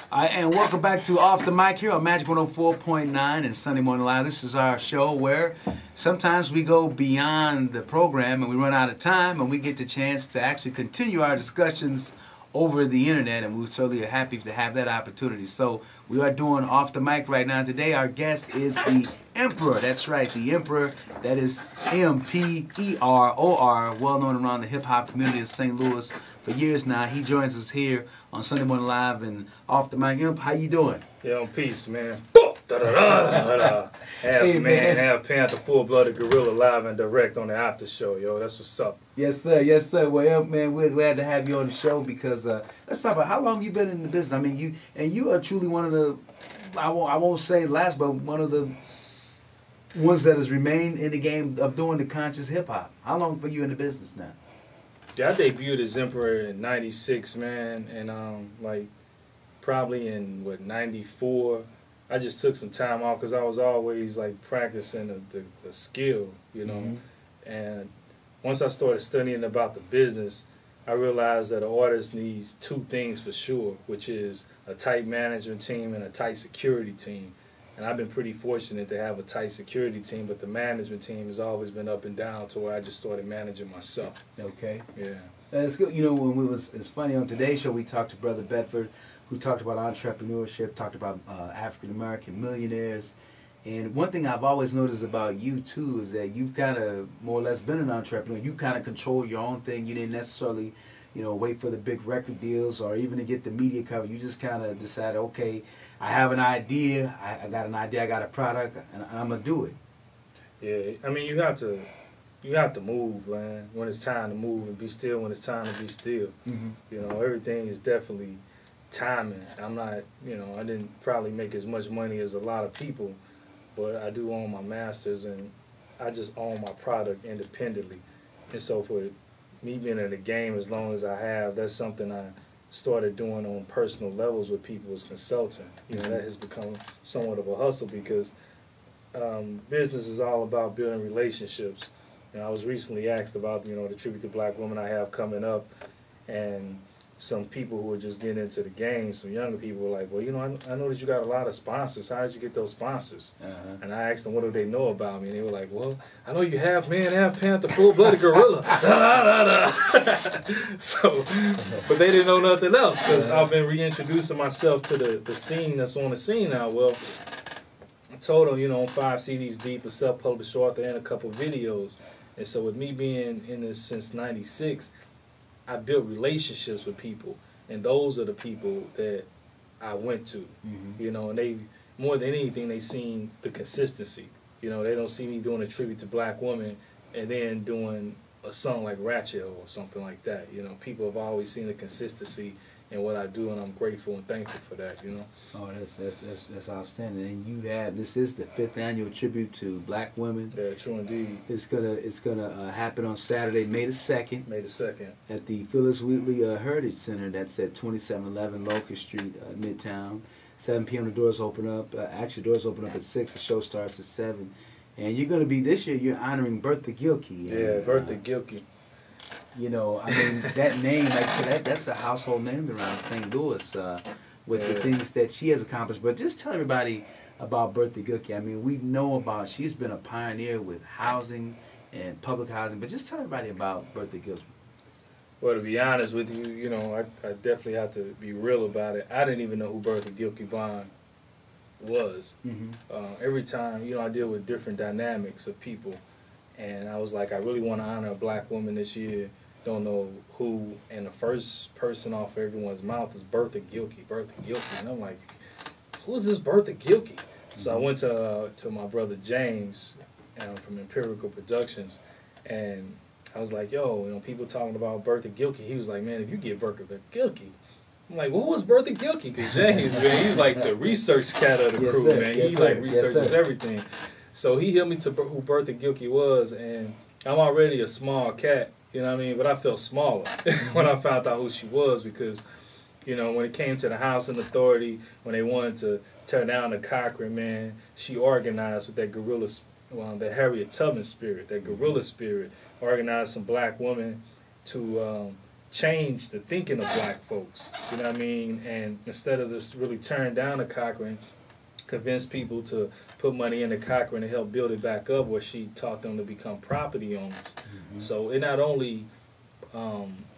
And welcome back to Off the Mic here on Magic 104.9 and Sunday Morning Live. This is our show where sometimes we go beyond the program and we run out of time and we get the chance to actually continue our discussions over the internet, and we're certainly happy to have that opportunity. So we are doing Off the Mic right now. Today our guest is the Emperor. That's right, the Emperor. That is M-P-E-R-O-R, well known around the hip-hop community of St. Louis for years now. He joins us here on Sunday Morning Live and Off the Mic. Imp, how you doing? Yeah, on peace, man. Half Panther, full-blooded gorilla, live and direct on the after show, yo. That's what's up. Yes, sir. Yes, sir. Well, man, we're glad to have you on the show because let's talk about how long you've been in the business. I mean, you are truly one of the, I won't say last, but one of the ones that has remained in the game of doing the conscious hip hop. How long for you in the business now? Yeah, I debuted as Emperor in '96, man, and like probably in '94. I just took some time off because I was always like practicing the skill, you know. And once I started studying about the business, I realized that an artist needs two things for sure, which is a tight management team and a tight security team. And I've been pretty fortunate to have a tight security team, but the management team has always been up and down to where I just started managing myself. Okay. Yeah. It's good. You know, it's funny on today's show we talked to Brother Bedford, who talked about entrepreneurship, talked about African American millionaires. And one thing I've always noticed about you too is that you've kind of more or less been an entrepreneur. You kind of control your own thing. You didn't necessarily, you know, wait for the big record deals or even to get the media cover. You just kind of decided, okay, I have an idea, I got an idea, I got a product, and I'm gonna do it. Yeah, I mean, you have to move, man. When it's time to move, and be still when it's time to be still. You know, everything is definitely timing. I'm not, you know, I didn't probably make as much money as a lot of people, but I do own my masters, and I just own my product independently. And so for me being in the game as long as I have, that's something I started doing on personal levels with people as consulting. You know, that has become somewhat of a hustle because business is all about building relationships. And I was recently asked about, you know, the tribute to black women I have coming up, and some people who are just getting into the game, some younger people were like, well, you know, I know that you got a lot of sponsors. How did you get those sponsors? And I asked them, what do they know about me? And they were like, well, I know you half man, half panther, full-blooded gorilla. So, but they didn't know nothing else because I've been reintroducing myself to the scene that's on the scene now. Well, I told them, you know, 5 CDs deep, a self-published author, and a couple videos. And so with me being in this since '96, I built relationships with people, and those are the people that I went to, you know, and they, more than anything, they seen the consistency. You know, they don't see me doing a tribute to black women and then doing a song like Ratchet or something like that. You know, people have always seen the consistency in what I do, and I'm grateful and thankful for that, you know. Oh, that's outstanding. And you have, this is the 5th annual tribute to black women. Yeah, true indeed. It's gonna happen on Saturday, May the 2nd. May the 2nd. At the Phyllis Wheatley Heritage Center. That's at 2711 Locust Street, Midtown. 7 p.m. the doors open up. Actually, doors open up at 6. The show starts at 7. And you're gonna be, this year you're honoring Bertha Gilkey. Yeah, Bertha Gilkey. You know, I mean, that name, like that's a household name around St. Louis with the things that she has accomplished. But just tell everybody about Bertha Gilkey. I mean, we know about, she's been a pioneer with housing and public housing, but just tell everybody about Bertha Gilkey. Well, to be honest with you, you know, I definitely have to be real about it. I didn't even know who Bertha Gilkey Bond was. Every time, you know, I deal with different dynamics of people, and I was like, I really want to honor a black woman this year. Don't know who, and the first person off everyone's mouth is Bertha Gilkey, Bertha Gilkey, and I'm like, who is this Bertha Gilkey? So I went to my brother James from Empirical Productions, and I was like, yo, you know, people talking about Bertha Gilkey. He was like, man, if you get Bertha Gilkey, I'm like, well, who was Bertha Gilkey? Because James, man, he's like the research cat of the crew, man. He like researches everything. So he hit me to who Bertha Gilkey was, and I'm already a small cat. You know what I mean? But I felt smaller when I found out who she was because, you know, when it came to the Housing Authority, when they wanted to tear down the Cochran, man, she organized with that guerrilla, that Harriet Tubman spirit, that guerrilla spirit, organized some black women to change the thinking of black folks. You know what I mean? And instead of just really turn down the Cochran, convince people to put money into Cochran to help build it back up, where she taught them to become property owners. So it not only,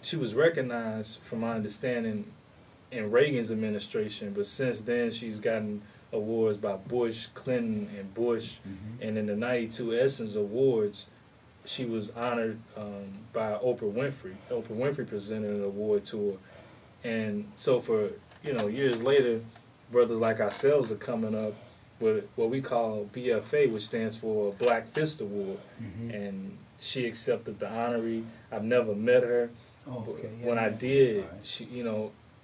she was recognized, from my understanding, in Reagan's administration, but since then she's gotten awards by Bush, Clinton, and Bush. And in the 92 Essence Awards, she was honored by Oprah Winfrey. Oprah Winfrey presented an award to her. And so for, years later, brothers like ourselves are coming up with what we call BFA, which stands for Black Fist Award. And she accepted the honorary. I've never met her. When I did, she,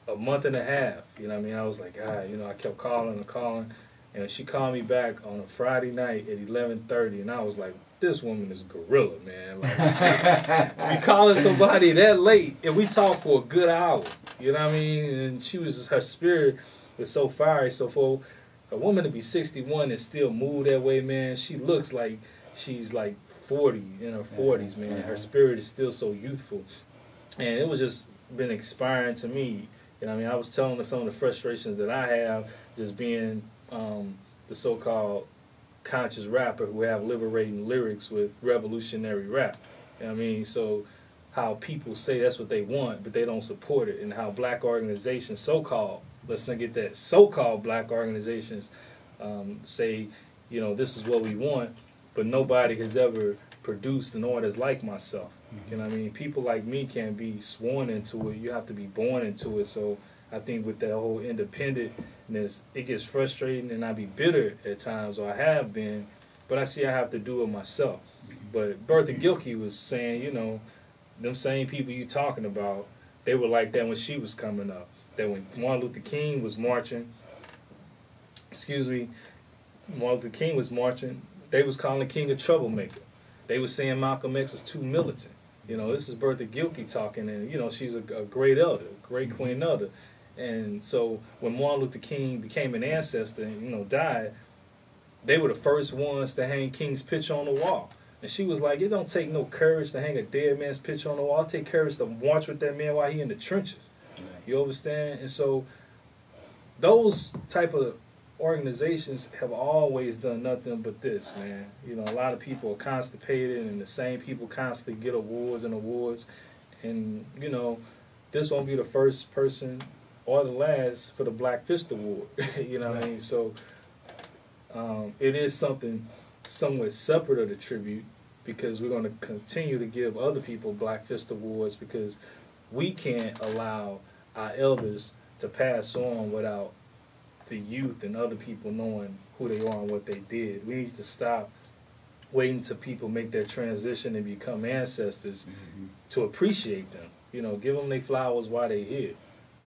a month and a half, I was like, I kept calling and calling. And she called me back on a Friday night at 11:30, and I was like, this woman is a gorilla, man. Like, to be calling somebody that late, and we talked for a good hour, And she was just, her spirit was so fiery. So for a woman to be 61 and still move that way, man, she looks like she's like 40, in her 40s, man. Her spirit is still so youthful. And it was just been inspiring to me. I was telling her some of the frustrations that I have just being the so-called conscious rapper who have liberating lyrics with revolutionary rap. So how people say that's what they want, but they don't support it, and how black organizations, so-called, let's not get that, so-called black organizations say, this is what we want, but nobody has ever produced an artist like myself. People like me can't be sworn into it. You have to be born into it. So I think with that whole independentness, it gets frustrating, and I be bitter at times, or I have been, but I see I have to do it myself. But Bertha Gilkey was saying, them same people you talking about, they were like that when she was coming up. That when Martin Luther King was marching, they was calling King a troublemaker. They was saying Malcolm X was too militant. This is Bertha Gilkey talking, and, she's a great elder, great queen elder. And so when Martin Luther King became an ancestor and, died, they were the first ones to hang King's picture on the wall. And she was like, it don't take no courage to hang a dead man's picture on the wall. It take courage to march with that man while he in the trenches. You understand? And so those type of organizations have always done nothing but this, man. A lot of people are constipated, and the same people constantly get awards and awards. And, this won't be the first person or the last for the Black Fist Award. What I mean? So it is something somewhat separate of the tribute, because we're going to continue to give other people Black Fist Awards, because we can't allow our elders to pass on without the youth and other people knowing who they are and what they did. We need to stop waiting till people make their transition and become ancestors to appreciate them. Give them their flowers while they're here.